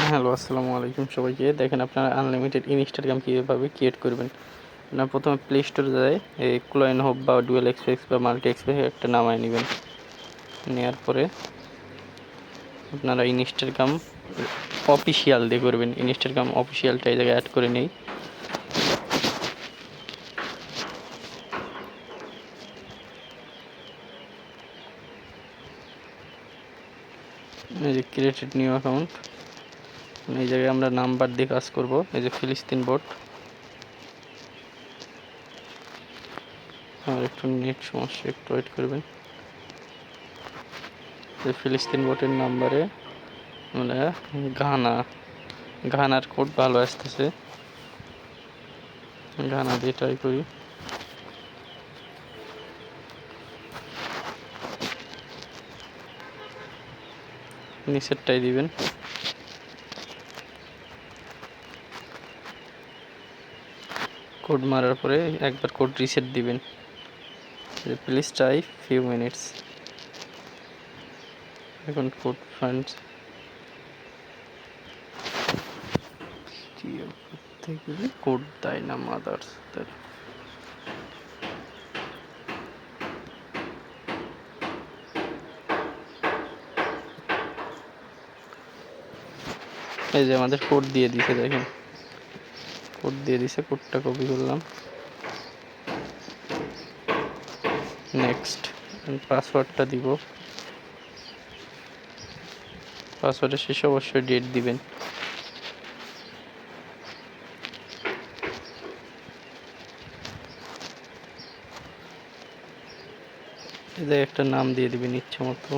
Hello, আসসালামু আলাইকুম সবাইকে। দেখেন আপনারা আনলিমিটেড ইনস্টাগ্রাম কীভাবে ক্রিয়েট করবেন। আপনারা প্রথমে প্লে স্টোরে যায় এই ক্লোয়েন হোপ বা ডুয়েল এক্সপ্রেস বা মাল্টি এক্সপ্রেস একটা নামায় নেবেন। নেওয়ার পরে আপনারা ইনস্টাগ্রাম অফিসিয়াল দিয়ে করবেন। ইনস্টাগ্রাম অফিসিয়ালটা এই জায়গায় অ্যাড করে নেই। এই যে ক্রিয়েটেড নিউ অ্যাকাউন্ট, এই জায়গায় আমরা নাম্বার দিয়ে কাজ করব। এই যে ফিলিস্তিন বোট, আর একটু নেট সমস্যা, একটু ওয়েট করবেন। ফিলিস্তিন বোটের নাম্বারে আমরা ঘানার কোড ভালো আসতেছে, ঘানা দিয়ে ট্রাই করি। নিচেরটাই দিবেন। কোড মারার পরে একবার কোড রিসেট দিবেন। Please try few minutes. এখন কোড ফান্ড থেকে কোড দেয় না মাদার্স। এই যে আমাদের কোড দিয়ে দিছে, দেখেন কোড দিয়ে দিছে। কোডটা কপি করলাম, নেক্সট। পাসওয়ার্ডটা দিব, পাসওয়ার্ডের শেষে অবশ্যই ডেট দিবেন। এদের একটা নাম দিয়ে দিবেন ইচ্ছে মতো।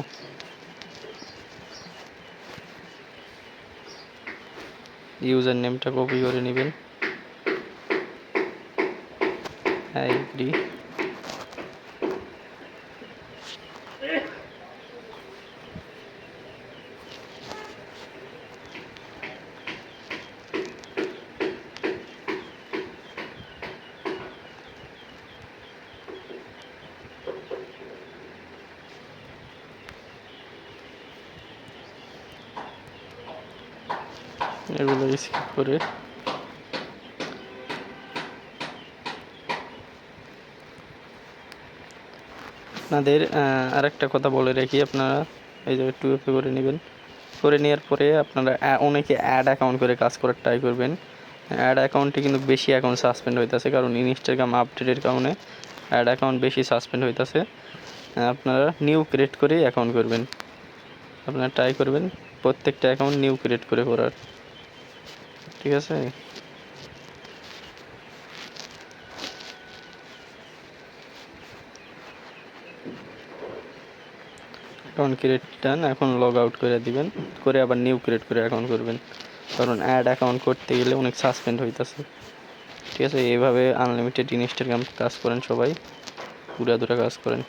ইউজার নেমটা কপি করে নেবেন। আইডি এগুলো স্কিপ করে আপনাদের আরেকটা কথা বলে রাখি, আপনারা এই জায়গায় 2FA করে নেবেন। করে নেওয়ার পরে আপনারা অনেকে অ্যাড অ্যাকাউন্ট করে কাজ করার ট্রাই করবেন। অ্যাড অ্যাকাউন্টে কিন্তু বেশি অ্যাকাউন্ট সাসপেন্ড হইতেছে, কারণ ইনস্টাগ্রাম আপডেটের কারণে অ্যাড অ্যাকাউন্ট বেশি সাসপেন্ড হইতেছে। আপনারা নিউ ক্রিয়েট করে অ্যাকাউন্ট করবেন। আপনারা ট্রাই করবেন প্রত্যেকটা অ্যাকাউন্ট নিউ ক্রিয়েট করে করার, ঠিক আছে? অ্যাকাউন্ট ক্রিয়েট ডান। এখন লগ আউট করে দিবেন, করে আবার নিউ ক্রিয়েট করে অ্যাকাউন্ট করবেন, কারণ অ্যাড অ্যাকাউন্ট করতে গেলে অনেক সাসপেন্ড হইতেছে, ঠিক আছে? এইভাবে আনলিমিটেড ইনস্টাগ্রাম কাজ করেন সবাই, পুরা কাজ করেন।